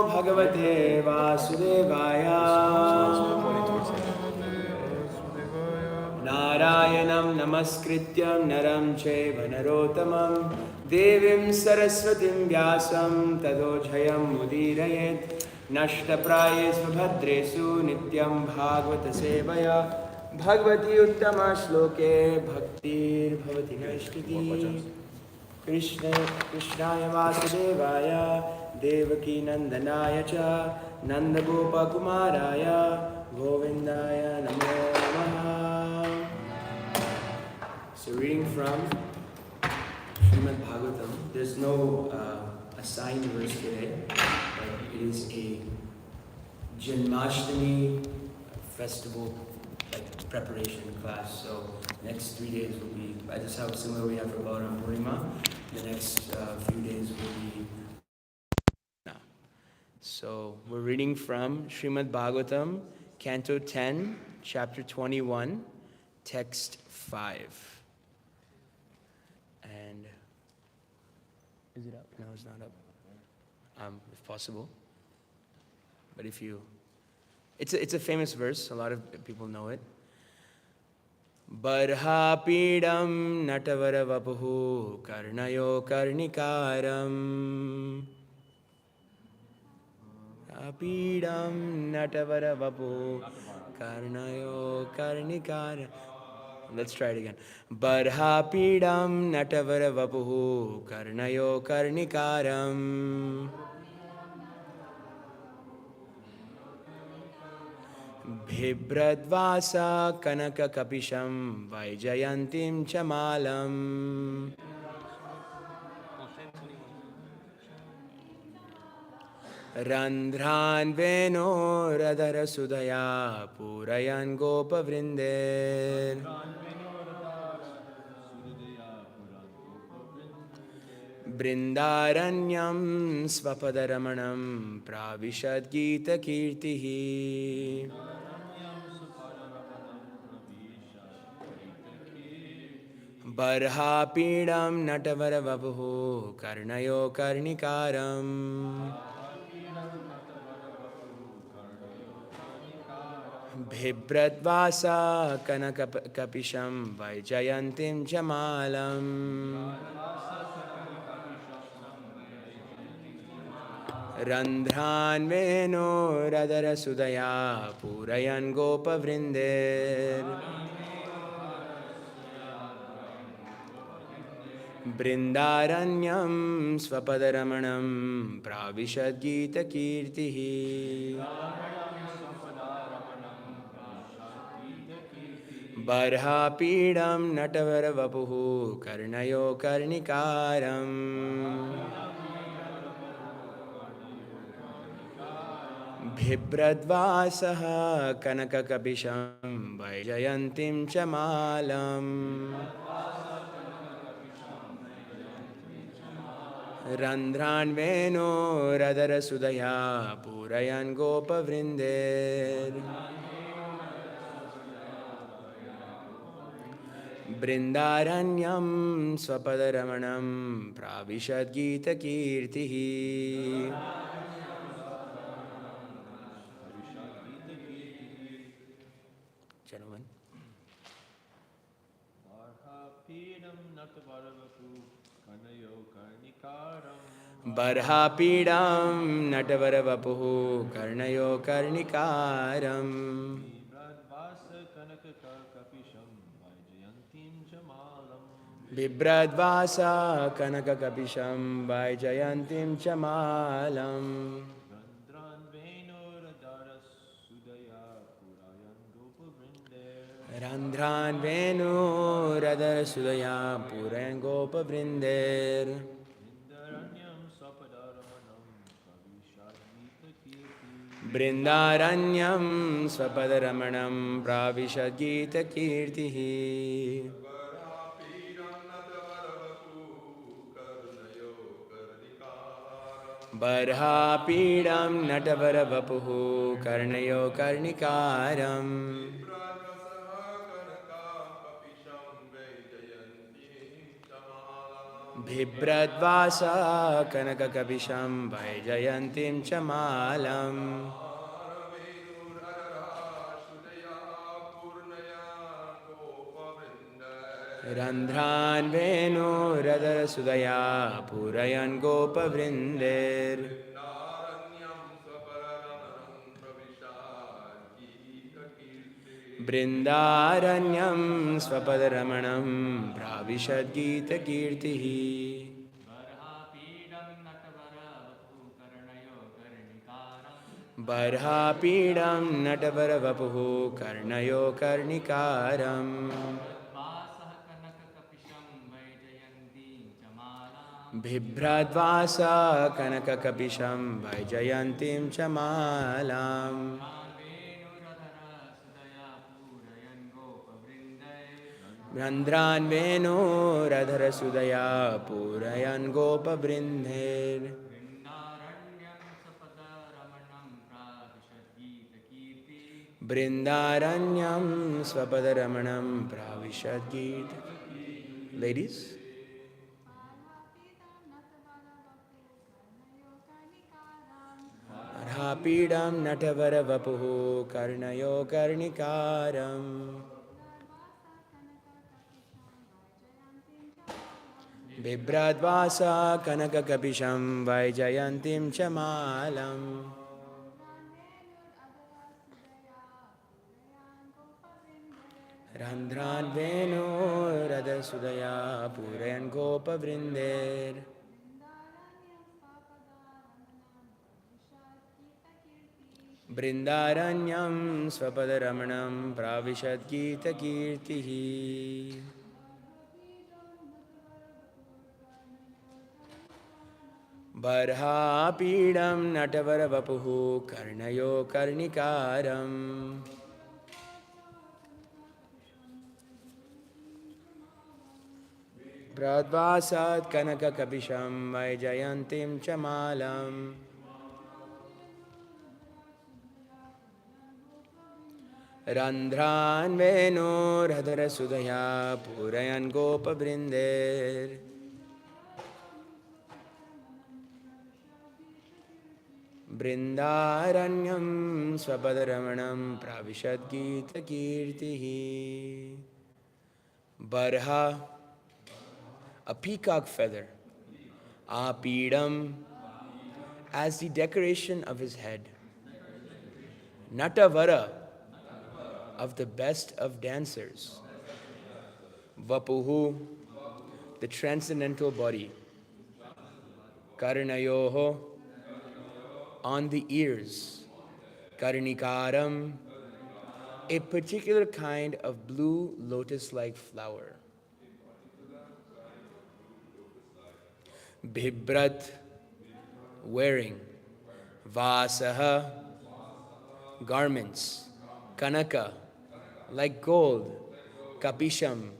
Bhagavate Vasudevaya. Narayanam Namaskrityam Naram Chaiva Narottamam Devim Saraswatim Vyasam Tado Jayam Mudirayet Nashtaprayesva Bhadresu Nityam Bhagavata Sevaya Bhagavati Uttama Shloke Bhaktir Bhavati Naishtiti Krishnaya Vasudevaya Devaki Nandanaya Cha Nanda Gopa Kumaraya Govindaya Namo Namaha. So reading from Srimad Bhagavatam. There's no assigned verse today, but it is a Janmashtami festival preparation class. So next 3 days will be, just how similar we have for Balaram Purnima. The next few days will be now. So we're reading from Srimad Bhagavatam, Canto 10, Chapter 21, Text 5. And is it up? No, it's not up. If possible. But if you, it's a famous verse. A lot of people know it. Barha pidam natavara vapuhu karnayo karnikaram. Apidam natavara vapuhu karnayo karnikaram. Let's try it again. Barha pidam natavara vapuhu karnayo karnikaram. Bhibradvasa kanaka kapisham vaijayantim chamalam. Randhran veno radhara sudaya purayan gopa vrinder. Brindaranyam svapadaramanam pravishad gita kirtihi. Barha pidam natavara vapuhu karnayo karnikaram. Bhibradvasa kanaka kapisham vaijayantim chamalam. Randhran veno radhara sudaya purayan gopa vrinder. Brindaranyam svapadaramanam pravishad gita kirtihi. Barha pidam natavara vapuhu karnayo karnikaram. Bhibradvasaha kanaka kapisham vaijayantim chamalam. Randhran veno radhara sudaya purayan gopa vrinder. Brindaranyam svapadaramanam pravishad gita kirtihi. Gentlemen. Barha pidam natavara vapuhu karnayo karnikaram. Bibradvasa kanaka kapisham vaijayantim chamalam. Randhran venu radhara sudaya purayan gopa vrinder. Brindaranyam svapadaramanam pravishad gita kirtihi. Barha pidam natavara vapuhu karnayo karnikaram. Bibradvasa Kanakakabisham Vaijayantim Chamalam Randhran Venu Radha Sudaya Purayan Gopa Vrinder Brindaranyam Swapadaramanam Pravishad Gita Kirtihi Barhapidam Natavaravapuhu Karnayo Karnikaram Bibhradvasa Kanakakapisham Vaijayantim Chamalam Randhran Venu Radhara Sudaya Purayan Gopa Vrindher Brindaranyam Swapadaramanam Pravishad Gita. Ladies? Arhapidam Natavara Vapuhu Karnayo Karnikaram Bibhradvasa Kanakakapisham Vaijayantim Chamalam Randhran Venu Radha Sudaya Purayan Gopa Vrinder Brindaranyam Swapadaramanam Pravishad Gita Kirtihi Barhapidam Natavara Vapuhu Karnayo Karnikaram Pradvasat Kanaka Kapisham Vaijayantim Chamalam Randhran Venu Radhara Sudaya Purayan Gopa Vrinder Brindaranyam Swapadaramanam Pravishad Gita Kirtihi Barha, a peacock feather, Apidam, as the decoration of his head, Natavara, of the best of dancers, Vapuhu, the transcendental body, Karnayoho, on the ears, Karnikaram, a particular kind of blue lotus-like flower, Bibhrat, wearing, Vasaha, garments, Kanaka, like gold, Kapisham,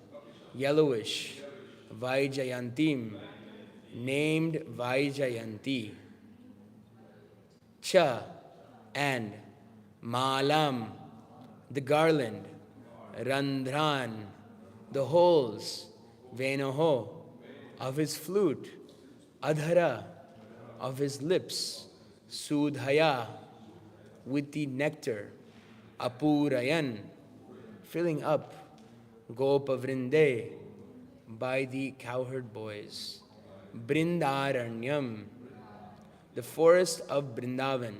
yellowish, Vaijayantim, named Vaijayanti, Cha, and Malam, the garland, Randhran, the holes, Venoho, of his flute, Adhara, of his lips, Sudhaya, with the nectar, Apurayan, filling up, Gopa Vrinde, by the cowherd boys, Brindaranyam, the forest of Brindavan,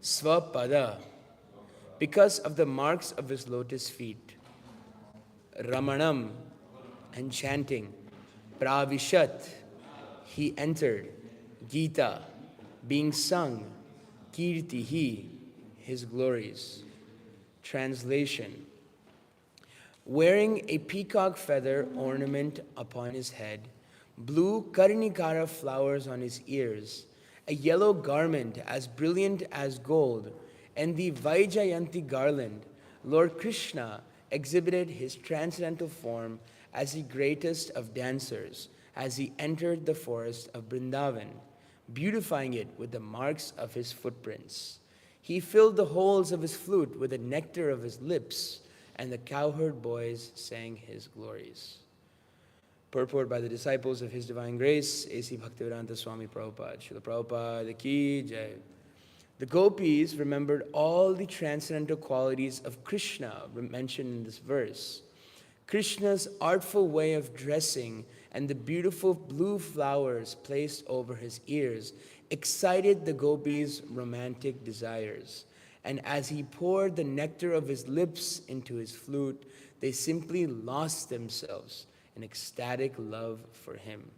Swapada, because of the marks of his lotus feet, Ramanam, and chanting, Pravishat, he entered, Gita, being sung, Kirtihi, his glories. Translation: wearing a peacock feather ornament upon his head, blue Karnikara flowers on his ears, a yellow garment as brilliant as gold, and the Vaijayanti garland, Lord Krishna exhibited his transcendental form as the greatest of dancers as he entered the forest of Vrindavan, beautifying it with the marks of his footprints. He filled the holes of his flute with the nectar of his lips, and the cowherd boys sang his glories. Purport by the disciples of His Divine Grace, A.C. Bhaktivedanta Swami Prabhupada. Srila Prabhupada Ki Jai. The gopis remembered all the transcendental qualities of Krishna mentioned in this verse. Krishna's artful way of dressing and the beautiful blue flowers placed over his ears excited the gopis' romantic desires. And as he poured the nectar of his lips into his flute, they simply lost themselves in ecstatic love for him.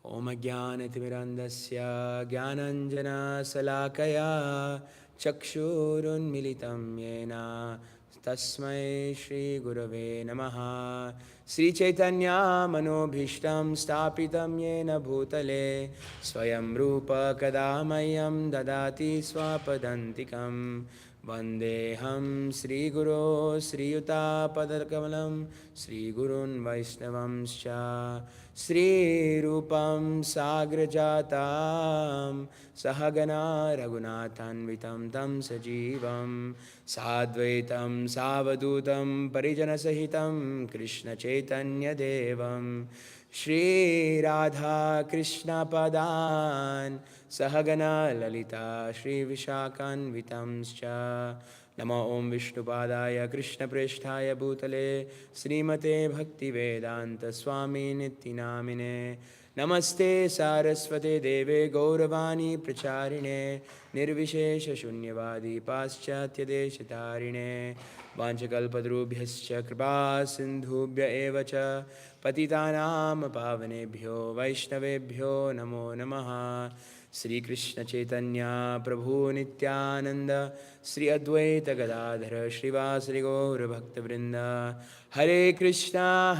Om Ajnanatimirandasya Jnananjana Salakaya Chakshurun Militam Yena Tasmai Shri Gurave Namaha. Sri Chaitanya Manobhishtam Stapitam Yena Bhutale Swayam Rupa Kadamayam Dadati Swapadantikam Vandeham Sri Guru Sri Yuta Padakamalam Sri Gurun Vaishnavamscha Sri Rupam Sagrajatam Sahagana Raghunathanvitam Tam Sajivam Sadvaitam Savadutam Parijana Sahitam Krishna Chaitanya Devam Shri Radha Krishna Padan Sahagana Lalita Shri Vishakan Vitamscha Nama Om Vishnupadaya Krishna Presthaya Bhutale Srimate Bhakti Vedanta Swami Nittinamine Namaste Saraswate Deve Gauravani Pracharine Nirvishesha Shunyavadi Paschatya Deshatarine Vanchakalpadrubhyascha Kripa Sindhubhya Evacha Patitanam Pavanebhyo Vaishnavebhyo Namo Namaha. Sri Krishna Chaitanya Prabhu Nityananda Sri Advaita Gadadhara Srivasari Gaura Bhakta Vrinda. Hare Krishna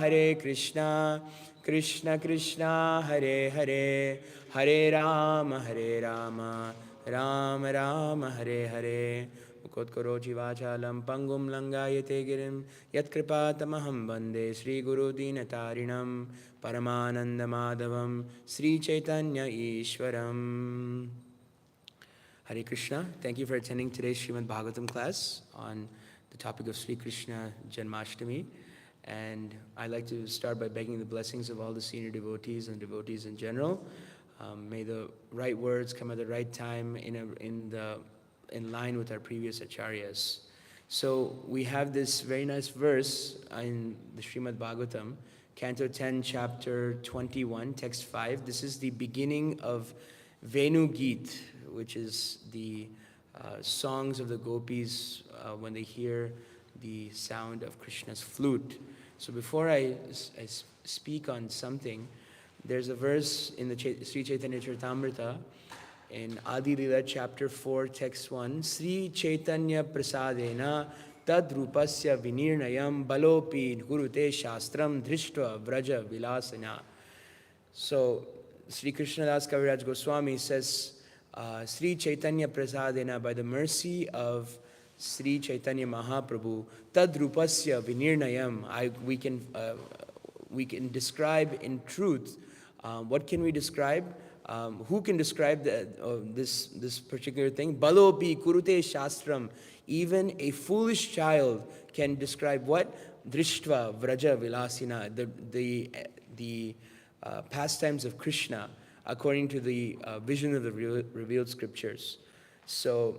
Krishna Krishna Hare Hare Hare Rama Rama Rama Hare Hare. Mukotkorochi Vachalam Pangum Langayate Girim Yatkripatamaham Bande Sri Guru Dinatarinam Paramananda Madhavam Sri Chaitanya Ishwaram. Hare Krishna. Thank you for attending today's Srimad Bhagavatam class on the topic of Sri Krishna Janmashtami. And I'd like to start by begging the blessings of all the senior devotees and devotees in general. May the right words come at the right time in line with our previous acharyas. So we have this very nice verse in the Srimad Bhagavatam, Canto 10, Chapter 21, Text 5. This is the beginning of Venu Geet, which is the songs of the gopis when they hear the sound of Krishna's flute. So before I speak on something, there's a verse in the Sri Chaitanya Charitamrita in Adi Lila chapter 4, text 1, Sri Chaitanya Prasadena Tad Rupasya Vinirnayam Balopi Gurute Shastram Drishtva Vraja Vilasana. So Sri Krishnadas Kaviraj Goswami says, Sri Chaitanya Prasadena, by the mercy of Sri Chaitanya Mahaprabhu, Tad Rupasya Vinirnayam, we can describe in truth. What can we describe? Who can describe this particular thing? Balopi kurute shastram. Even a foolish child can describe what? Drishtva vraja vilasina. The pastimes of Krishna according to the vision of the revealed scriptures. So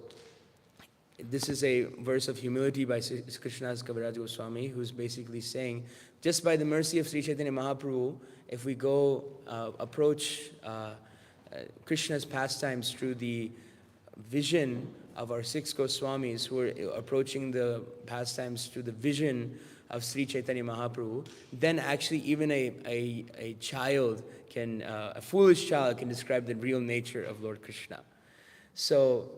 this is a verse of humility by Krishnadas Kaviraj Goswami, who's basically saying, just by the mercy of Sri Chaitanya Mahaprabhu, if we go approach Krishna's pastimes through the vision of our 6 Goswamis, who are approaching the pastimes through the vision of Sri Chaitanya Mahaprabhu, then actually even a child can, a foolish child can describe the real nature of Lord Krishna. So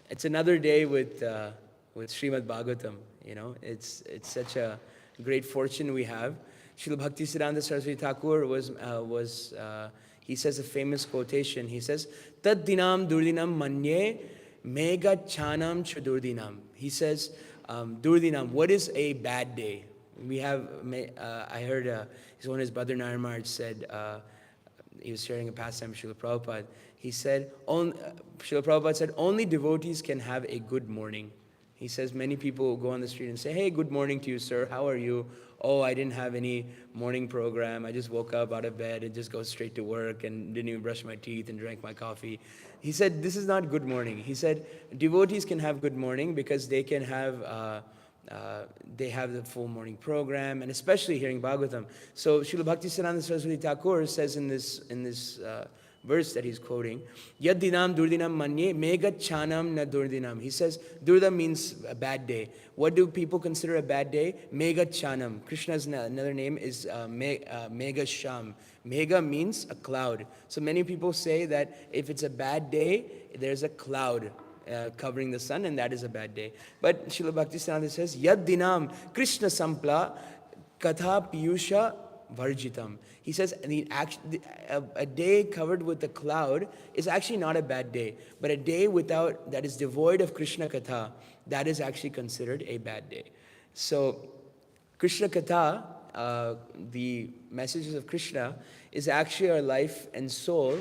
it's another day with Srimad Bhagavatam. You know, it's such a great fortune we have. Srila Bhaktisiddhanta Saraswati Thakur he says a famous quotation. He says, Tad dinam durdinam manye mega chanam chudurdinam. He says, durdinam, what is a bad day? We have, I heard one of his brother Naramarj said, he was sharing a pastime with Srila Prabhupada. He said, Srila Prabhupada said, only devotees can have a good morning. He says many people go on the street and say, hey, good morning to you, sir. How are you? Oh, I didn't have any morning program. I just woke up out of bed and just go straight to work and didn't even brush my teeth and drank my coffee. He said, this is not good morning. He said, devotees can have good morning because they can have they have the full morning program, and especially hearing Bhagavatam. So Srila Bhaktisiddhanta Saraswati Thakur says in this verse that he's quoting, Yad dinam durdinam manye megat chanam na durdinam. He says durda means a bad day. What do people consider a bad day? Megat chanam. Krishna's another name is Mega Sham. Mega means a cloud. So many people say that if it's a bad day, there's a cloud covering the sun, and that is a bad day. But Srila Bhaktisiddhanta says, Yad dinam Krishna sampla katha piyusha varjitam. He says a day covered with a cloud is actually not a bad day, but a day that is devoid of Krishna katha, that is actually considered a bad day. So Krishna katha, the messages of Krishna, is actually our life and soul,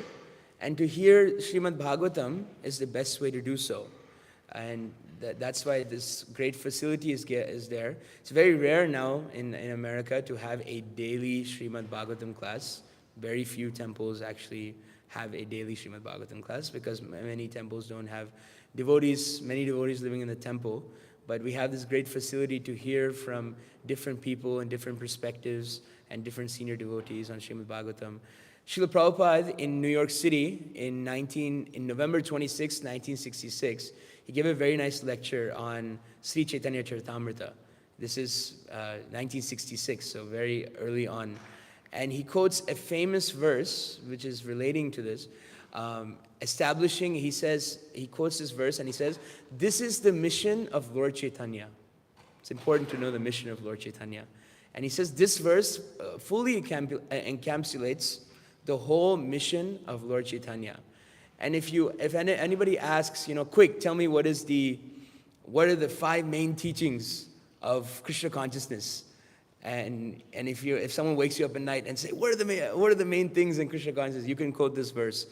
and to hear Srimad Bhagavatam is the best way to do so. And that's why this great facility is there. It's very rare now in America to have a daily Srimad Bhagavatam class. Very few temples actually have a daily Srimad Bhagavatam class because many temples don't have many devotees living in the temple. But we have this great facility to hear from different people and different perspectives and different senior devotees on Srimad Bhagavatam. Srila Prabhupada in New York City in November 26, 1966, he gave a very nice lecture on Sri Chaitanya Charitamrita. This is 1966, so very early on. And he quotes a famous verse, which is relating to this, he quotes this verse and he says, this is the mission of Lord Chaitanya. It's important to know the mission of Lord Chaitanya. And he says this verse fully encapsulates the whole mission of Lord Chaitanya. And if anybody asks, quick, tell me what are the 5 main teachings of Krishna consciousness? And if someone wakes you up at night and say, what are the main things in Krishna consciousness? You can quote this verse.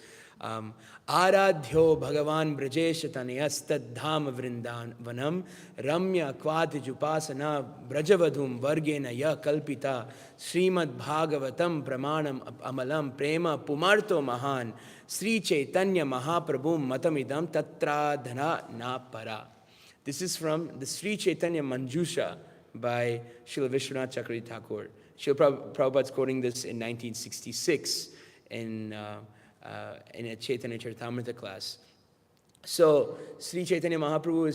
Aradhyo Bhagavan Brajesha Tanayastad Dham Vrindavanam Ramya Kvati Jupasana Brajavadhum Vargena Ya Kalpita Srimad Bhagavatam Pramanam Amalam Prema Pumarto Mahan Sri Chaitanya Mahaprabhum Matamidam Tatradhana Na Para. This is from the Sri Chaitanya Manjusha by Srila Vishwanath Chakravarti Thakur. Srila Prabhupada's quoting this in 1966 in a Chaitanya Charitamrita class. So Sri Chaitanya Mahaprabhu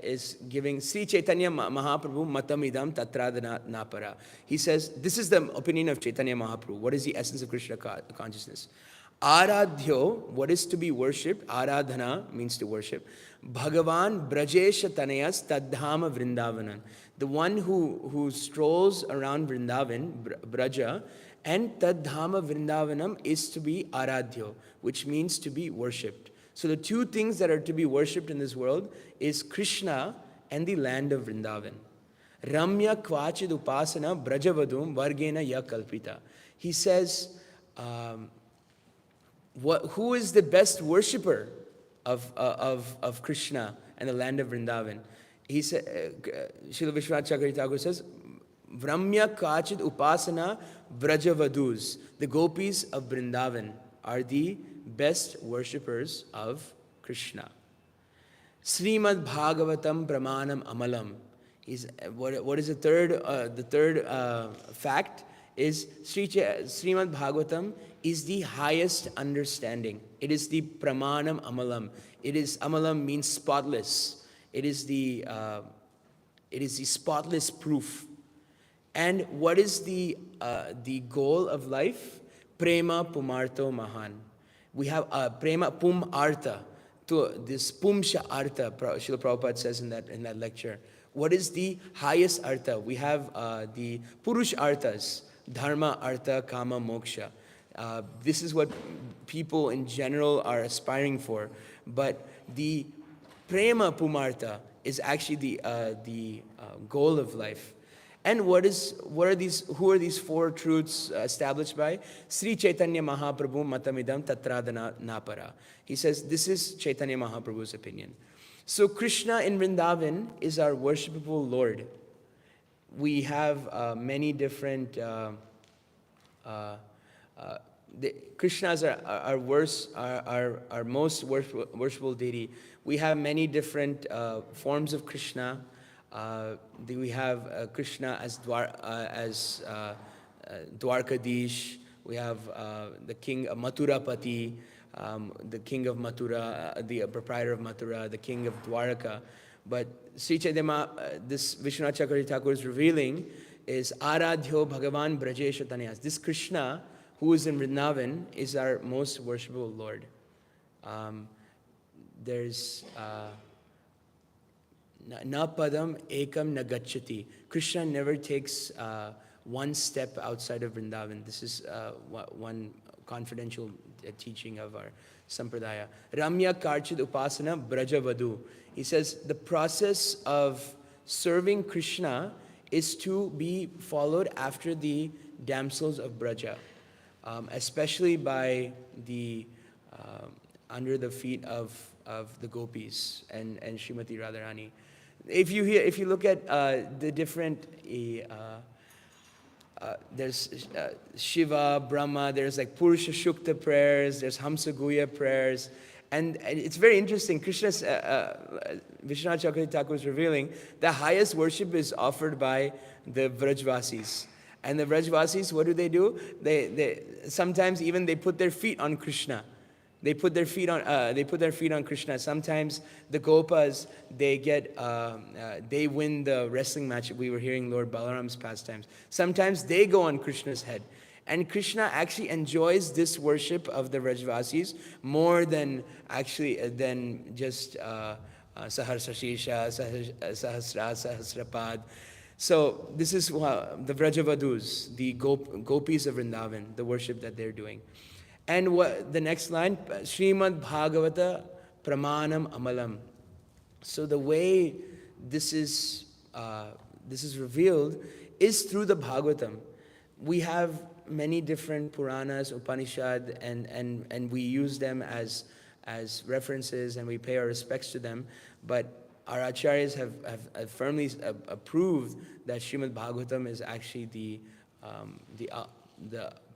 is giving Sri Chaitanya Mahaprabhu Matamidam Tatradhana Napara. He says, this is the opinion of Chaitanya Mahaprabhu. What is the essence of Krishna consciousness? Aradhyo, what is to be worshipped? Aradhana means to worship. Bhagavan Brajesha Tanayas Tadhama Vrindavanam. The one who strolls around Vrindavan, Braja, and Tadhama Vrindavanam is to be Aradhyo, which means to be worshipped. So the 2 things that are to be worshipped in this world is Krishna and the land of Vrindavan. Ramya Kvachid Upasana Brajavadum Vargena Ya Kalpita. He says, who is the best worshipper of Krishna and the land of Vrindavan? He said, Srila Vishwanath Chakravarti Thakur says, Vramya Kachid Upasana Brajavadus. The gopis of Vrindavan are the best worshippers of Krishna. Srimad Bhagavatam Pramanam Amalam. What is the third? The third fact is Srimad Bhagavatam is the highest understanding. It is the Pramanam Amalam. Amalam means spotless. It is the spotless proof. And what is the goal of life? Prema Pumarto Mahan. We have Prema Pum Artha. This Pumsha Artha, Srila Prabhupada says in that lecture. What is the highest Artha? We have the Purush Arthas, Dharma, Artha, Kama, Moksha. This is what people in general are aspiring for. But the Prema Pumartha is actually the goal of life. And who are these 4 truths established by? Sri Chaitanya Mahaprabhu Matamidam Tatradhana Napara. He says this is Chaitanya Mahaprabhu's opinion. So Krishna in Vrindavan is our worshipable Lord. We have many different. Krishna is our most worshipable deity. We have many different forms of Krishna. We have Krishna as Dwarkadish. We have the king of Mathurapati, the king of Mathura, the proprietor of Mathura, the king of Dwaraka. But Sri Chaitanya, this Vishwanath Chakravarti Thakur is revealing is Aradhyo Bhagavan Brajesha Tanyas. This Krishna, who is in Vrindavan, is our most worshipable Lord. There's Na padam ekam na gacchati. Krishna never takes one step outside of Vrindavan. This is one confidential teaching of our sampradaya. Ramya karchid upasana brajavadu. He says the process of serving Krishna is to be followed after the damsels of Braja, especially by the under the feet of the gopis and Srimati Radharani. If you look at the different there's Shiva, Brahma, there's like Purusha Shukta prayers, there's Hamsa Guhya prayers, and it's very interesting. Krishna's Vishwanath Chakravarti Thakur is revealing the highest worship is offered by the Vrajvasis. And the Vrajvasis, what do? They sometimes even they put their feet on Krishna. They put their feet on Krishna. Sometimes the Gopas they win the wrestling match. We were hearing Lord Balaram's pastimes. Sometimes they go on Krishna's head, and Krishna actually enjoys this worship of the Vrajvasis more than just Saharsashisha, Sahasra, Sahasrapad. So this is the Vrajavadus, the gopis of Vrindavan, the worship that they're doing. And what the next line, Srimad Bhagavata Pramanam Amalam. So the way this is revealed is through the Bhagavatam. We have many different Puranas, Upanishad, and we use them as references, and we pay our respects to them. But our acharyas have firmly approved that Srimad Bhagavatam is actually the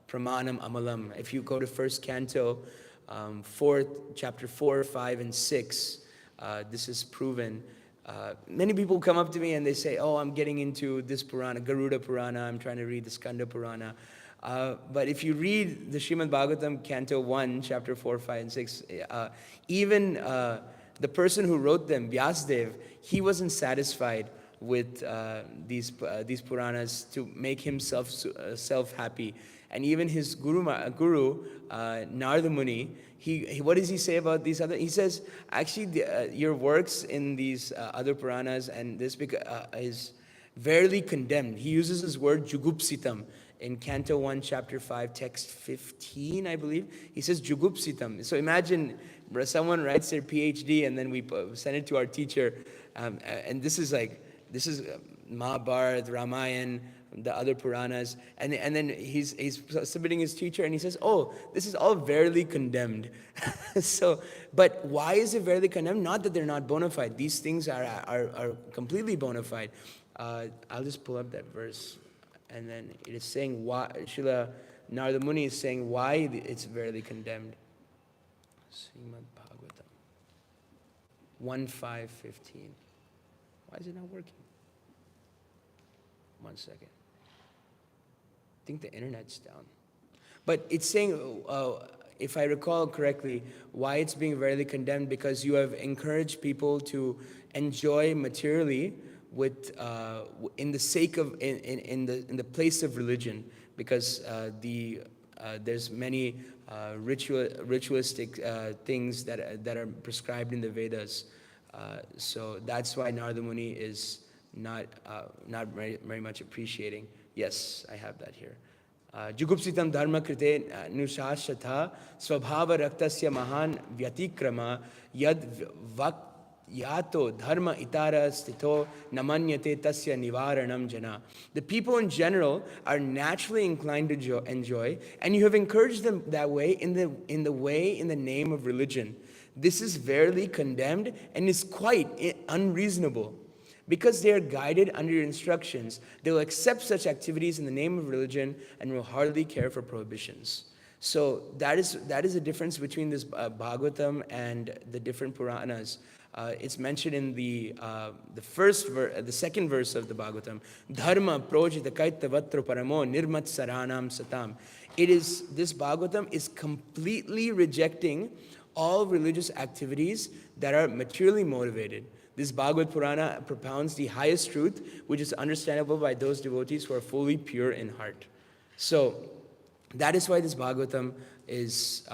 Pramanam Amalam. If you go to first canto, chapter 4, 5, and 6, this is proven. Many people come up to me and they say, "Oh, I'm getting into this Purana, Garuda Purana. I'm trying to read the Skanda Purana." But if you read the Srimad Bhagavatam, canto 1, chapter 4, 5, and 6, even the person who wrote them, Vyasdev, he wasn't satisfied with these Puranas to make himself self-happy. And even his guru Narada Muni, what does he say about these other? He says, actually, your works in these other Puranas and this is verily condemned. He uses his word jugupsitam in Canto 1, Chapter 5, Text 15, I believe. He says jugupsitam. So imagine someone writes their PhD and then we send it to our teacher, and this is Mahabharata, Ramayana, the other Puranas, and then he's submitting his teacher, and he says, "Oh, this is all verily condemned." So, but why is it verily condemned? Not that they're not bona fide. These things are completely bona fide. I'll just pull up that verse, and then it is saying why. Srila Narada Muni is saying why it's verily condemned. Srimad Bhagavatam 1.5.15. Why is it not working? 1 second. I think the internet's down. But it's saying, if I recall correctly, why it's being verily condemned, because you have encouraged people to enjoy materially with in the sake of in the place of religion, because there's many ritualistic things that are prescribed in the Vedas. So that's why Narada Muni is not very much appreciating. Yes, I have that here. Jugupsitam dharma krite nushashatha svabhava raktasya mahan vyatikrama yad vakyato dharma itara stito namanyate tasya nivaranam jana. The people in general are naturally inclined to enjoy, and you have encouraged them that way in the name of religion. This is verily condemned and is quite unreasonable. Because they are guided under your instructions, they will accept such activities in the name of religion and will hardly care for prohibitions. So that is the difference between this Bhagavatam and the different Puranas. It's mentioned in the second verse of the Bhagavatam. Dharma projita kaitavatra paramo nirmat saranam satam. This Bhagavatam is completely rejecting all religious activities that are materially motivated. This Bhagavad Purana propounds the highest truth, which is understandable by those devotees who are fully pure in heart. So that is why this Bhagavatam is,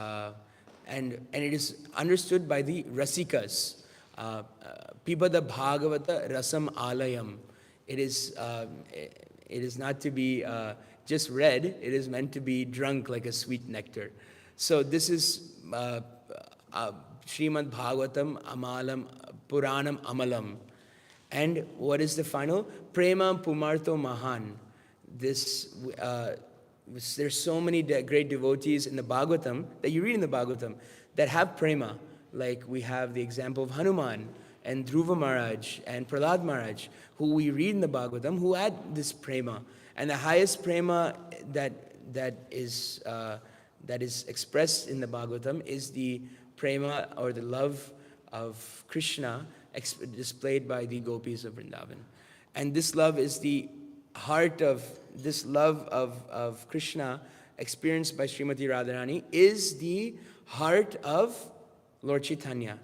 and it is understood by the Rasikas. Pibada Bhagavata Rasam Alayam. It is not to be just read, it is meant to be drunk like a sweet nectar. So this is Srimad Bhagavatam Amalam Puranam Amalam. And what is the final? Prema Pumarto Mahan. There's so many great devotees in the Bhagavatam, that you read in the Bhagavatam, that have prema. Like we have the example of Hanuman and Dhruva Maharaj and Prahlad Maharaj, who we read in the Bhagavatam, who had this prema. And the highest prema that is expressed in the Bhagavatam is the prema, or the love of Krishna displayed by the gopis of Vrindavan. And this love is the heart of, this love of Krishna experienced by Srimati Radharani is the heart of Lord Chaitanya.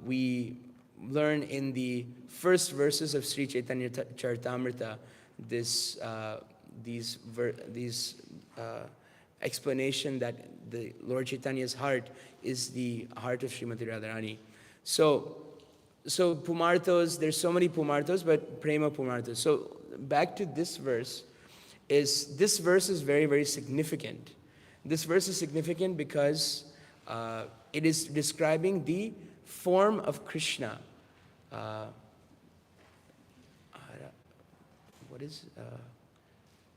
We learn in the first verses of Sri Chaitanya Charitamrita these explanation that the Lord Chaitanya's heart is the heart of Srimati Radharani. So Pumartos, there's so many Pumartos, but Prema Pumartos. So back to this verse is very, very significant. This verse is significant because it is describing the form of Krishna.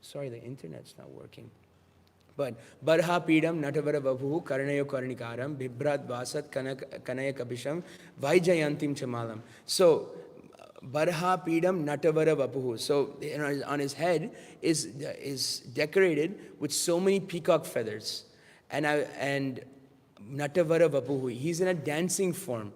Sorry, the internet's not working. But Barha Pidam Natavara Vabhu Karanayo Karnikaram Bibrat Vasat Kanaya Kabisham Vaijayantim Chamalam. So Barha Pidam Natavara Vabhu. So on his head is decorated with so many peacock feathers. And Natavara Vabhu. He's in a dancing form.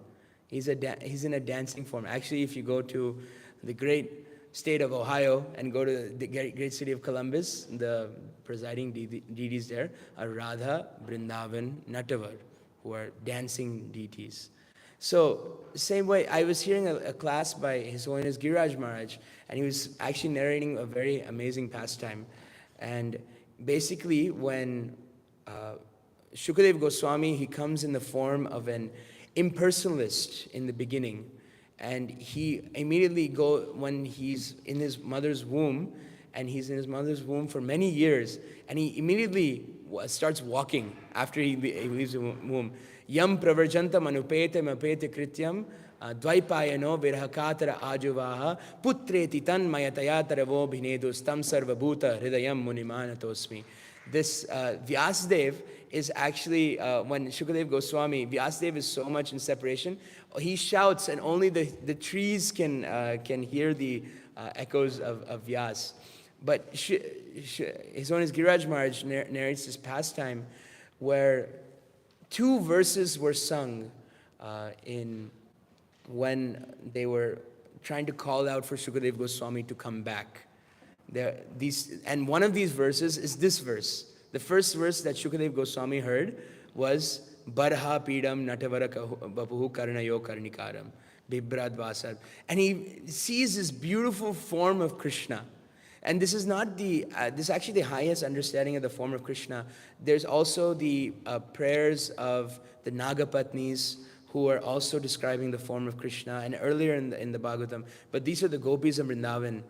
He's in a dancing form. Actually, if you go to the great state of Ohio and go to the great city of Columbus, the presiding deities there are Radha, Vrindavan, Natavar, who are dancing deities. So, same way, I was hearing a class by His Holiness Giriraj Maharaj, and he was actually narrating a very amazing pastime. And basically, when Shukadev Goswami, he comes in the form of an impersonalist in the beginning, and he immediately when he's in his mother's womb, and he's in his mother's womb for many years, and he immediately starts walking after he leaves the womb. Yam pravarjanta manupete mapete krityam dvaipayano virhakatara ajuvaha putreti tan mayatayatara vo bhinedus tam sarvabhuta hridayam munimanatosmi. This Vyasadev is actually, when Shukadev Goswami, Vyasadev is so much in separation, he shouts and only the trees can hear the echoes of Vyas. But His Holiness Giriraj Maharaj narrates this pastime where 2 verses were sung when they were trying to call out for Shukadev Goswami to come back. And one of these verses is this verse. The first verse that Shukadev Goswami heard was Barha Pidam Natavara Bapuhu Karnayo Karnikaram Bibrad Vasad. And he sees this beautiful form of Krishna. And this is not this is actually the highest understanding of the form of Krishna. There's also the prayers of the Nagapatnis, who are also describing the form of Krishna, and earlier in the Bhagavatam. But these are the gopis of Vrindavan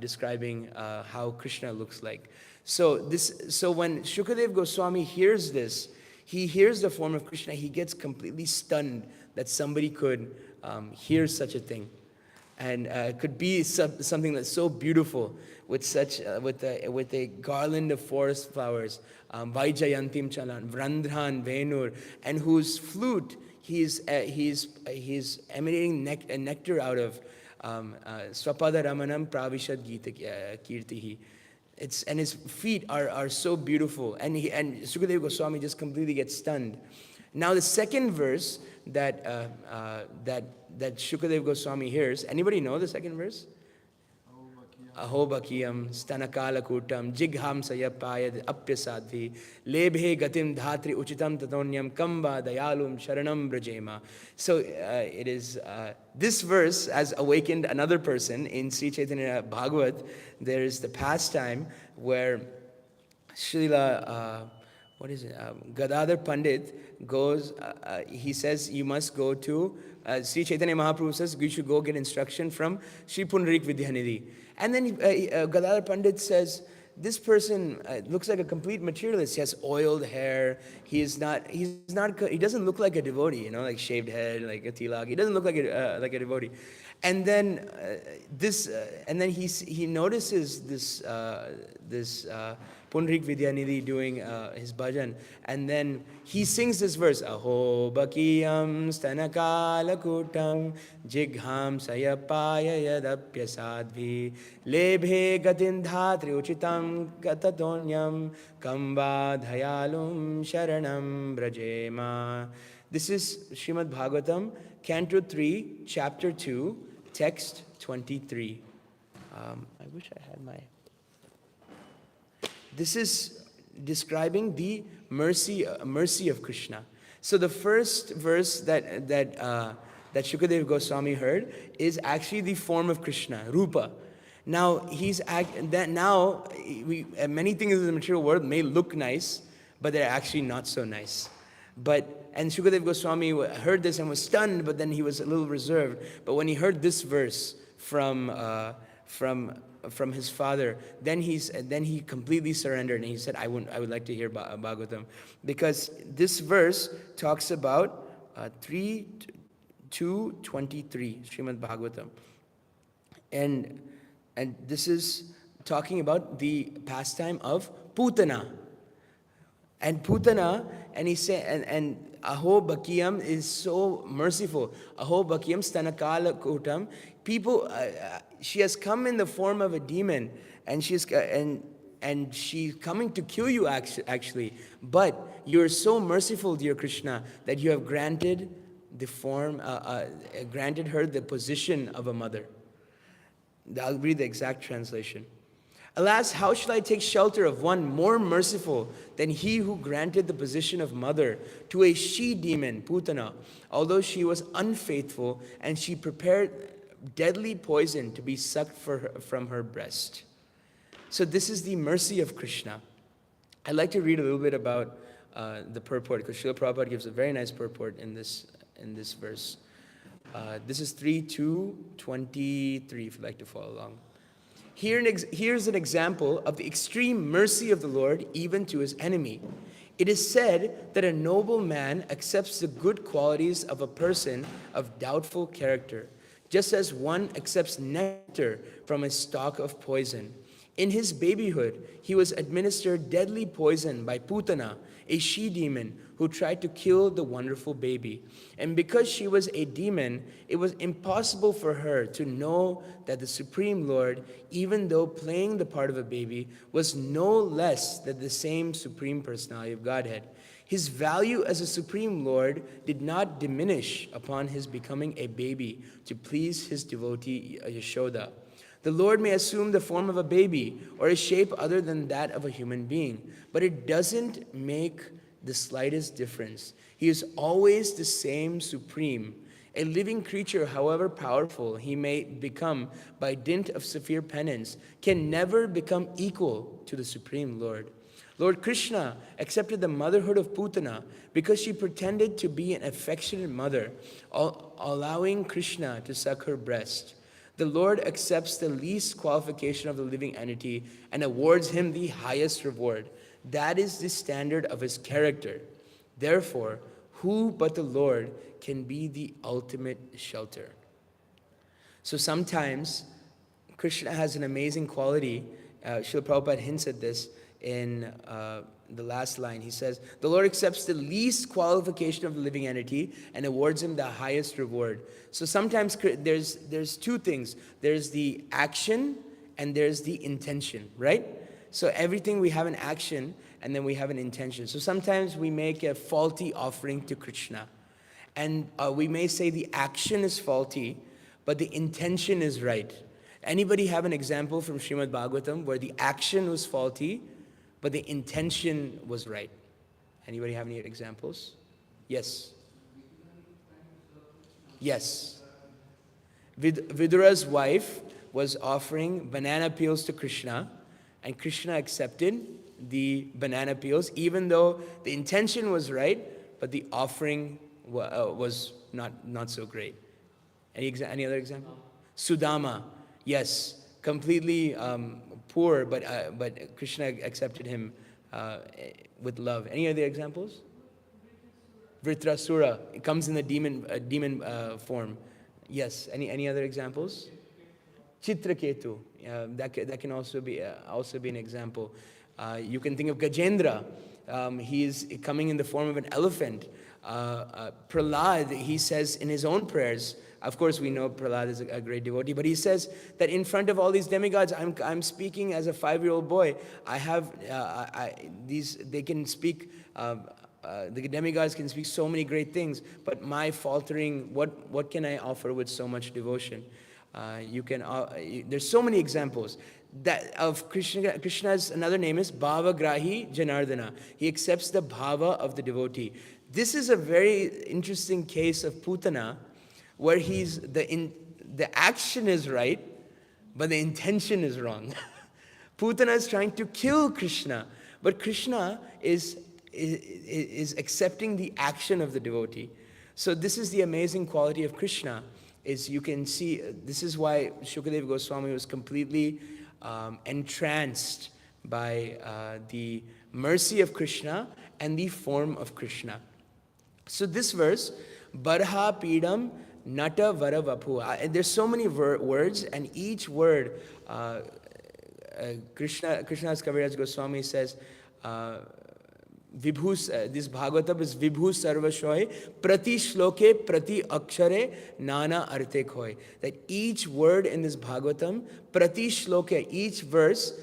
describing how Krishna looks like. So when Shukadev Goswami hears this, he hears the form of Krishna, he gets completely stunned that somebody could hear such a thing. And could be something that's so beautiful with a garland of forest flowers, Vaijayantim Chalan, Vrandhan, Venur, and whose flute He's emanating nectar out of Swapada Ramanam Pravishad Gita Kirtihi. And his feet are so beautiful. And Sukadeva Goswami just completely gets stunned. Now the second verse that Shukadeva Goswami hears, anybody know the second verse? Aho bakiyam stanakala kutam jigham sayapayad apyasadhi lebhe gatim dhatri uchitam tatonyam kamba dayalum sharanam brajema. So it is this verse has awakened another person in Sri Chaitanya Bhagavat. There is the pastime where Srila Gadadhar Pandit goes, he says, you must go to, Sri Chaitanya Mahaprabhu says, you should go get instruction from Sri Pundarik Vidyanidhi. And then Gadadhar Pandit says, this person looks like a complete materialist. He has oiled hair. He doesn't look like a devotee, like shaved head, like a tilak. He doesn't look like a devotee. And then he notices this Pundarik Vidyanidhi doing his bhajan, and then he sings this verse: Aho bakiyam stanakala kutam jigham sayapaya yadapyasadvi lebhe gatin dhatri uchitam katatonyam kamba dhayalum sharanam brajema. This is Srimad Bhagavatam, Canto 3, Chapter 2, Text 23. I wish I had my... This is describing the mercy of Krishna. So the first verse that Shukadeva Goswami heard is actually the form of Krishna, Rupa. Now many things in the material world may look nice, but they're actually not so nice. And Shukadeva Goswami heard this and was stunned, but then he was a little reserved. But when he heard this verse from his father, then he completely surrendered, and he said, I would like to hear Bhagavatam, because this verse talks about 3:2:23 Srimad Bhagavatam, and this is talking about the pastime of Putana. And Putana, and he said, and Aho Bakiyam is so merciful. Aho Bakiyam stanakala kutam. People, she has come in the form of a demon, and she's coming to kill you actually. But you are so merciful, dear Krishna, that you have granted granted her the position of a mother. I'll read the exact translation. Alas, how shall I take shelter of one more merciful than he who granted the position of mother to a she-demon, Putana, although she was unfaithful, and she prepared deadly poison to be sucked from her breast. So this is the mercy of Krishna. I'd like to read a little bit about the purport, because Srila Prabhupada gives a very nice purport in this verse. This is 3:2:23, if you'd like to follow along. Here's an example of the extreme mercy of the Lord even to his enemy. It is said that a noble man accepts the good qualities of a person of doubtful character, just as one accepts nectar from a stalk of poison. In his babyhood, he was administered deadly poison by Putana, a she-demon who tried to kill the wonderful baby. And because she was a demon, it was impossible for her to know that the Supreme Lord, even though playing the part of a baby, was no less than the same Supreme Personality of Godhead. His value as a Supreme Lord did not diminish upon his becoming a baby to please his devotee Yashoda. The Lord may assume the form of a baby or a shape other than that of a human being, but it doesn't make the slightest difference. He is always the same Supreme. A living creature, however powerful he may become by dint of severe penance, can never become equal to the Supreme Lord. Lord Krishna accepted the motherhood of Putana because she pretended to be an affectionate mother, allowing Krishna to suck her breast. The Lord accepts the least qualification of the living entity and awards him the highest reward. That is the standard of his character. Therefore, who but the Lord can be the ultimate shelter? So sometimes Krishna has an amazing quality. Srila Prabhupada hints at this in the last line. He says, the Lord accepts the least qualification of the living entity and awards him the highest reward. So sometimes there's two things. There's the action and there's the intention, right? So everything we have an action and then we have an intention. So sometimes we make a faulty offering to Krishna. And we may say the action is faulty, but the intention is right. Anybody have an example from Srimad Bhagavatam where the action was faulty, but the intention was right? Anybody have any examples? Yes. Yes. Vidura's wife was offering banana peels to Krishna, and Krishna accepted the banana peels, even though the intention was right, but the offering was not so great. Any other example? Sudama. Yes, completely poor, but Krishna accepted him with love. Any other examples? Vritrasura. It comes in the demon form. Yes. Any other examples? Chitraketu. That can also be an example. You can think of Gajendra. He is coming in the form of an elephant. Prahlad, he says in his own prayers. Of course, we know Prahlad is a great devotee, but he says that in front of all these demigods, I'm speaking as a 5-year-old boy. I have they can speak. The demigods can speak so many great things, but my faltering, what can I offer with so much devotion? There's so many examples that of Krishna. Krishna's another name is Bhavagrahi Janardana. He accepts the bhava of the devotee. This is a very interesting case of Putana, where the action is right, but the intention is wrong. Putana is trying to kill Krishna, but Krishna is accepting the action of the devotee. So this is the amazing quality of Krishna. Is you can see, this is why Shukadeva Goswami was completely entranced by the mercy of Krishna and the form of Krishna. So this verse, Barha Pidam Nata Vara Vapu. There's so many words, and each word, Krishna's Kaviraj Goswami says, this Bhagavatam is Vibhu Sarvashoy Prati Shloke Prati Akshare Nana Arte Khoy. That each word in this Bhagavatam, Prati Shloke, each verse,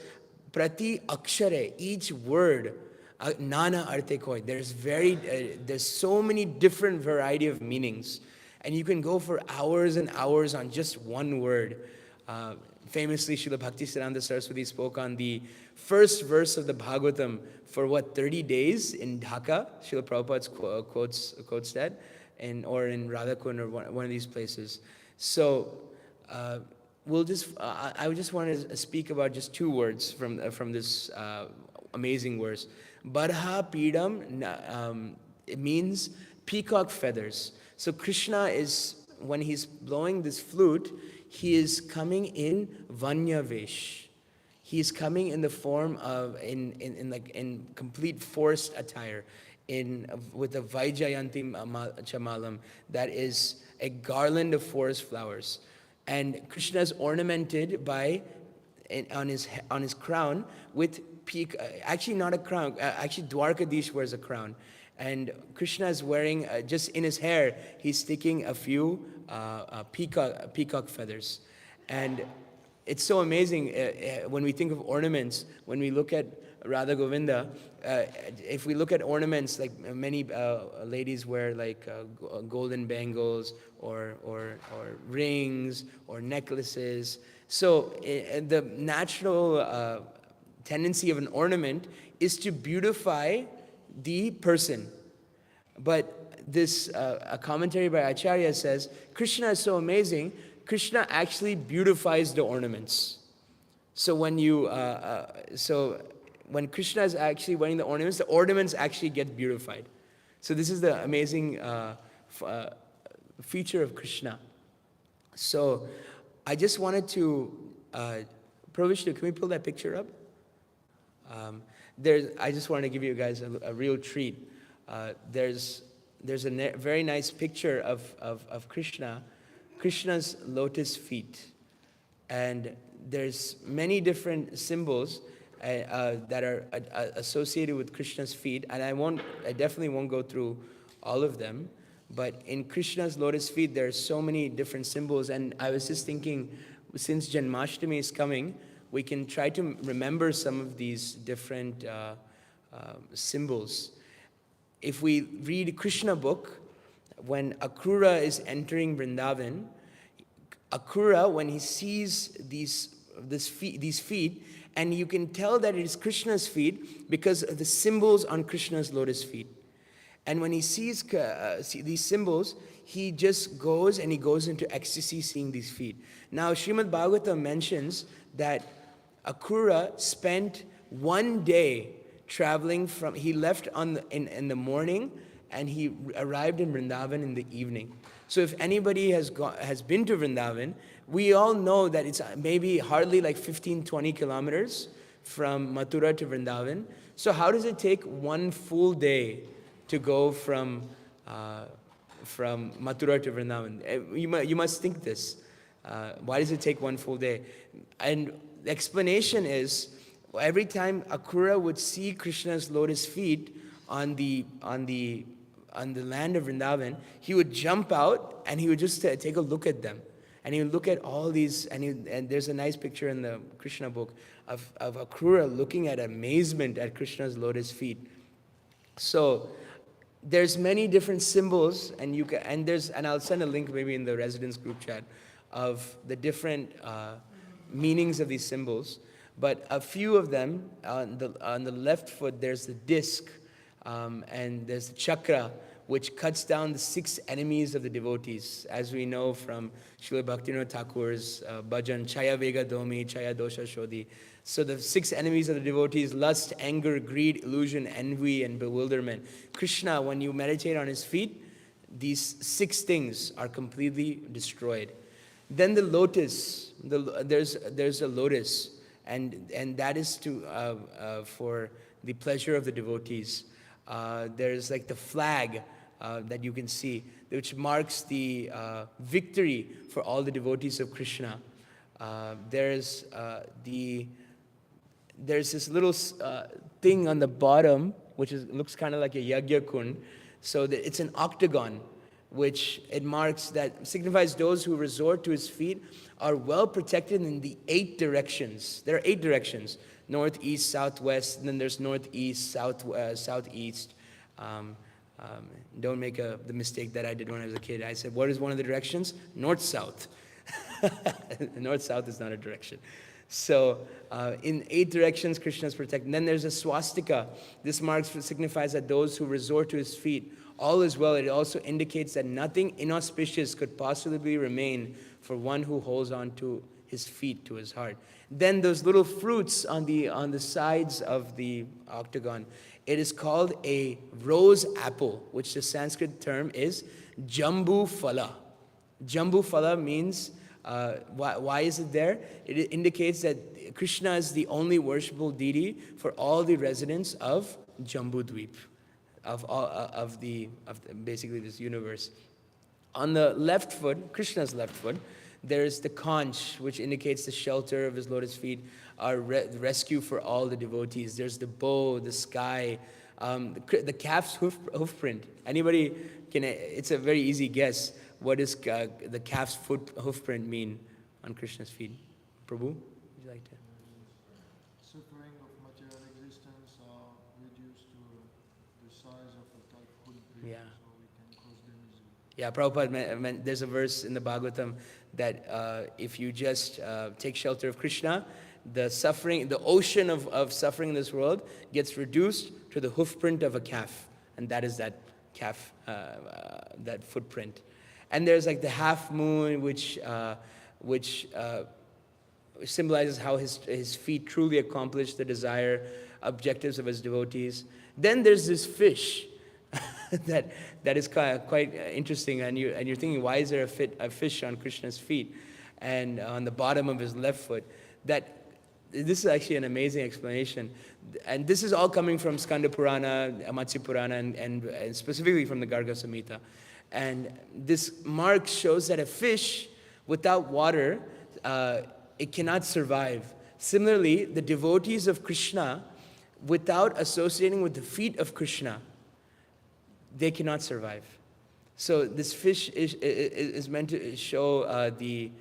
Prati Akshare, each word, Nana Arte Khoy. There's so many different variety of meanings. And you can go for hours and hours on just one word. Famously, Srila Bhaktisiddhanta Saraswati spoke on the first verse of the Bhagavatam for 30 days in Dhaka. Srila Prabhupada quotes that, or in Radhakund, or one of these places. So I just want to speak about just two words from this amazing verse. Barha Pidam, it means peacock feathers. So Krishna is, when he's blowing this flute, he is coming in Vanya Vesh. He is coming in the form of in complete forest attire, with a Vaijayanti Chamalam, that is a garland of forest flowers. And Krishna is ornamented on his crown with actually not a crown. Actually, Dwarkadish wears a crown. And Krishna is wearing, just in his hair, he's sticking a few peacock feathers. And it's so amazing when we think of ornaments, when we look at Radha Govinda, if we look at ornaments, like many ladies wear like golden bangles or rings or necklaces. So the natural tendency of an ornament is to beautify the person. But this a commentary by Acharya says Krishna is so amazing. Krishna actually beautifies the ornaments. So when Krishna is actually wearing the ornaments actually get beautified. So this is the amazing feature of Krishna. So I just wanted to, Pravishnu, can we pull that picture up? I just wanted to give you guys a real treat. There's a very nice picture of Krishna's lotus feet. And there's many different symbols. that are associated with Krishna's feet, and I definitely won't go through all of them. But in Krishna's lotus feet, there are so many different symbols, and I was just thinking, since Janmashtami is coming, we can try to remember some of these different symbols. If we read Krishna book, when Akrura is entering Vrindavan, Akrura, when he sees these feet, and you can tell that it is Krishna's feet because of the symbols on Krishna's lotus feet. And when he sees these symbols, he just goes into ecstasy seeing these feet. Now, Srimad Bhagavatam mentions that Akrura spent one day traveling from, he left in the morning and he arrived in Vrindavan in the evening. So if anybody has been to Vrindavan, we all know that it's maybe hardly like 15-20 kilometers from Mathura to Vrindavan. So how does it take one full day to go from Mathura to Vrindavan? You must think this. Why does it take one full day? And the explanation is, every time Akrura would see Krishna's lotus feet on the land of Vrindavan, he would jump out and he would just take a look at them. And he would look at all these, and there's a nice picture in the Krishna book of Akrura looking at amazement at Krishna's lotus feet. So there's many different symbols, and I'll send a link maybe in the residence group chat of the different meanings of these symbols. But a few of them, on the left foot, there's the disc, and there's the chakra, which cuts down the 6 enemies of the devotees, as we know from Srila Bhaktivinoda Thakur's bhajan, Chaya Vega Domi, Chaya Dosha Shodhi. So the 6 enemies of the devotees: lust, anger, greed, illusion, envy, and bewilderment. Krishna, when you meditate on his feet, these 6 things are completely destroyed. Then the lotus, there's a lotus, and that is for the pleasure of the devotees. There's like the flag that you can see, which marks the victory for all the devotees of Krishna. There's this little thing on the bottom, which looks kind of like a yagya kund. So it's an octagon, which it marks, that signifies those who resort to his feet are well protected in the 8 directions. There are 8 directions: north, east, southwest, and then there's northeast, southeast. Don't make the mistake that I did when I was a kid. I said, what is one of the directions? North-south. North-south is not a direction. So in 8 directions, Krishna is protected. And then there's a swastika. This signifies that those who resort to his feet, all is well. It also indicates that nothing inauspicious could possibly remain for one who holds on to his feet, to his heart. Then those little fruits on the sides of the octagon, it is called a rose apple, which the Sanskrit term is Jambu Phala. Jambu Phala means, why is it there? It indicates that Krishna is the only worshipable deity for all the residents of Jambudvip, of basically this universe. On the left foot, Krishna's left foot, there's the conch, which indicates the shelter of his lotus feet, our rescue for all the devotees. There's the bow, the sky, the calf's hoof print. Anybody can? It's a very easy guess. What does the calf's hoof print mean on Krishna's feet? Prabhu, would you like to? Suffering of material existence are reduced to the size of a type footprint, Yeah. so we can cross them easily. Yeah, Prabhupada, there's a verse in the Bhagavatam that if you just take shelter of Krishna, the ocean of suffering in this world gets reduced to the hoofprint of a calf, and that is that calf, that footprint. And there's like the half moon, which symbolizes how his feet truly accomplish the desired objectives of his devotees. Then there's this fish that is quite interesting, and you're thinking, why is there a fish on Krishna's feet and on the bottom of his left foot? This is actually an amazing explanation, and this is all coming from Skanda Purana, Matsya Purana, and specifically from the Garga Samhita. And this mark shows that a fish without water, it cannot survive. Similarly, the devotees of Krishna, without associating with the feet of Krishna, they cannot survive. So this fish is meant to show the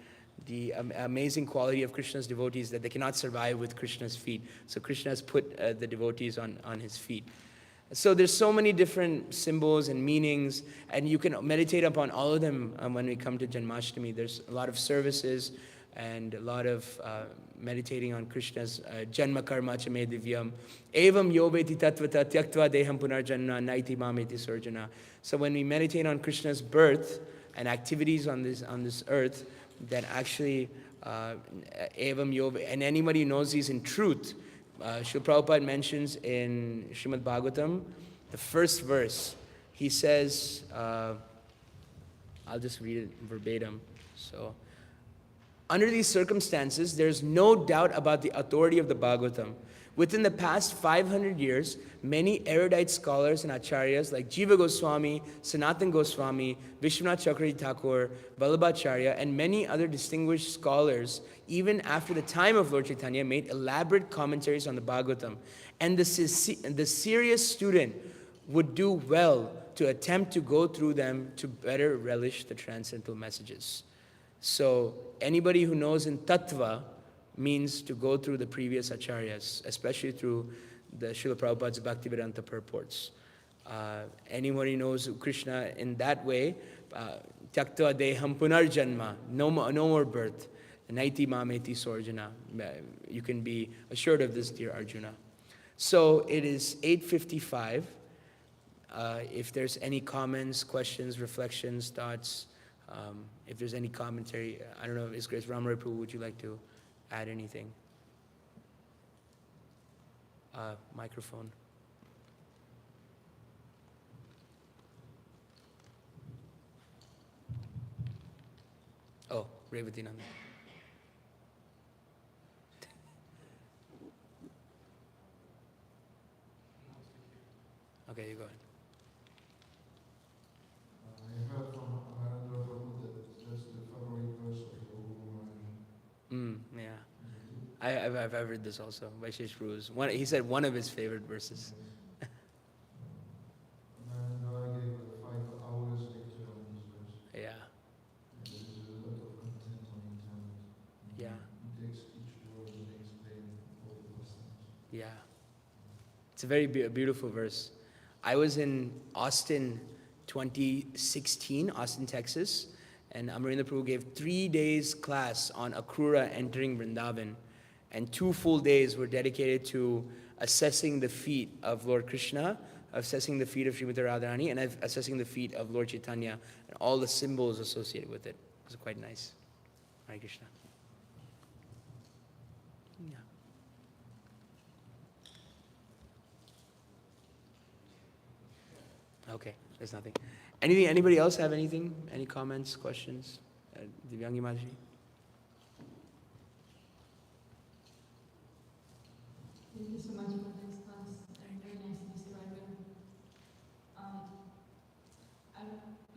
amazing quality of Krishna's devotees, that they cannot survive with Krishna's feet. So Krishna has put the devotees on his feet. So there's so many different symbols and meanings, and you can meditate upon all of them when we come to Janmashtami. There's a lot of services and a lot of meditating on Krishna's Janma Karma Chame Divyam. Evam Yoveti Tatvata Tyaktva Deham Punarjanna Naiti Mameti Surjana. So when we meditate on Krishna's birth and activities on this earth, that actually Evam Yove, and anybody who knows these in truth, Srila Prabhupada mentions in Srimad Bhagavatam, the first verse, he says, I'll just read it verbatim. So, under these circumstances, there's no doubt about the authority of the Bhagavatam. Within the past 500 years, many erudite scholars and acharyas like Jiva Goswami, Sanatan Goswami, Vishwanath Chakravarti Thakur, Vallabhacharya, and many other distinguished scholars, even after the time of Lord Chaitanya, made elaborate commentaries on the Bhagavatam. And the serious student would do well to attempt to go through them to better relish the transcendental messages. So anybody who knows in Tattva means to go through the previous acharyas, especially through the Srila Prabhupada's Bhaktivedanta purports. Anybody knows Krishna in that way, Tyaktva deham punarjanma, no more birth. Naiti mameti sorjana. You can be assured of this, dear Arjuna. So it is 8:55. If there's any comments, questions, reflections, thoughts, if there's any commentary, I don't know, His Grace Ramarai Prabhu, would you like to add anything? Microphone. Oh, Revati Nanda. Okay, you go ahead. I heard from Narendra Prabhu that it's just the favorite verse of the Guru Maharaj. Yeah. I've heard this also. Vaishesh Prabhu's one. He said one of his favorite verses. Narendra gave 5 hours lecture on this verse. Yeah. And there is a lot of content on internet. Yeah. He takes each word and explains all the customs. Yeah. It's a very beautiful verse. I was in Austin 2016, Austin, Texas, and Amarendra Prabhu gave 3 days class on Akrura entering Vrindavan, and 2 full days were dedicated to assessing the feet of Lord Krishna, assessing the feet of Srimati Radharani, and assessing the feet of Lord Chaitanya, and all the symbols associated with it. It was quite nice. Hare Krishna. Yeah. Okay, there's nothing. Anybody else have anything? Any comments, questions? Divyangi Mataji? Thank you so much for this class. Very nice describing.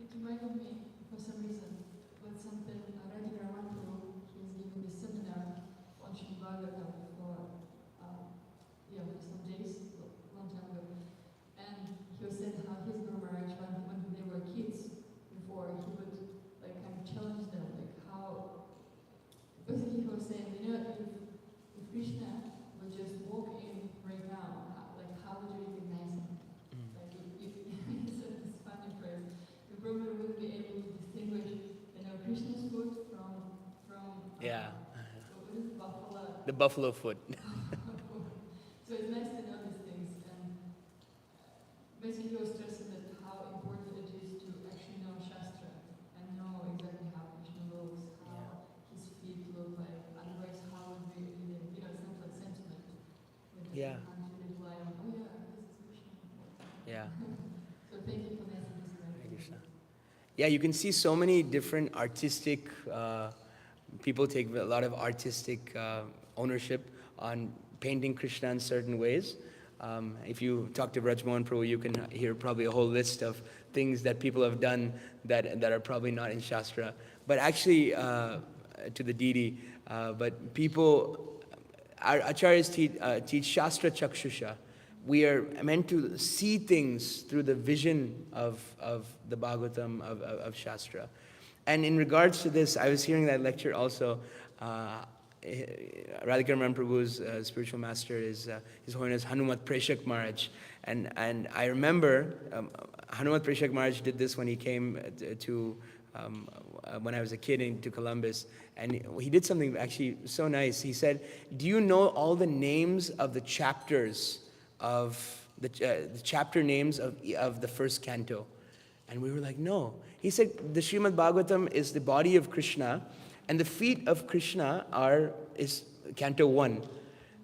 It reminded me, for some reason, with something Radhika Ramanto, he was giving this seminar on Sri Bhagavatam for some days, a long time ago. And he was saying how his Guru Maharaj, when they were kids, before, he would kind of challenge them, how, basically he was saying, if Krishna would just walk in right now, how would you recognize him? It's funny phrase. You probably wouldn't be able to distinguish, Krishna's foot from Yeah. what is it, buffalo? The buffalo foot. So it's nice to know these things, and basically he was stressing that how important it is to actually know Shastra and know exactly how Krishna looks, how his feet look like. Otherwise, how would we even, it's not like sentiment. Yeah. Can't really rely on, this is Krishna. Yeah. So thank you for making this Hare right. Krishna. Yeah, you can see so many different artistic, people take a lot of artistic ownership on painting Krishna in certain ways. If you talk to Brajmohan Prabhu, you can hear probably a whole list of things that people have done that are probably not in Shastra. But actually, to the deity, but people, our acharyas teach Shastra Chakshusha. We are meant to see things through the vision of the Bhagavatam, of Shastra. And in regards to this, I was hearing that lecture also. Radhikaram Prabhu's spiritual master is His Holiness Hanumat Preshak Maharaj. And I remember Hanumat Preshak Maharaj did this when he came to when I was a kid into Columbus. And he did something actually so nice. He said, do you know all the names of the chapters of the chapter names of the first canto? And we were like, no. He said, the Srimad Bhagavatam is the body of Krishna, and the feet of Krishna is canto 1.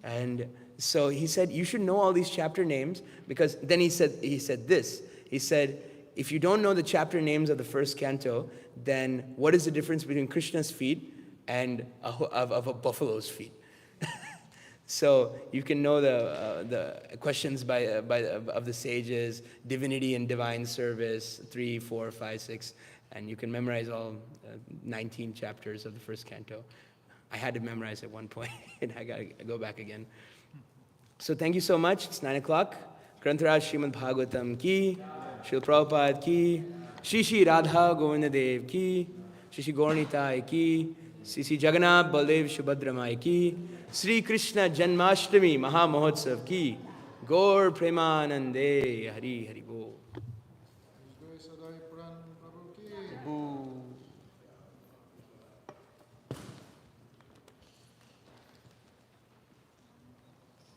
And so he said, you should know all these chapter names, because then he said this. He said, if you don't know the chapter names of the first canto, then what is the difference between Krishna's feet and of a buffalo's feet? So you can know the questions of the sages, divinity and divine service, 3, 4, 5, 6, and you can memorize all 19 chapters of the first canto. I had to memorize at one point, and I got to go back again. So thank you so much. It's 9 o'clock. Grantaraj Srimad Bhagavatam ki, Srila Prabhupada ki, Shri Shri Radha Govinda Dev ki, Shri Shri Gauranitai ki, Shri Shri Jagannath Baldev Subhadramai ki, Sri Krishna Janmashtami Maha Mahotsav ki, Gaur Premanande Hari Hari Bol.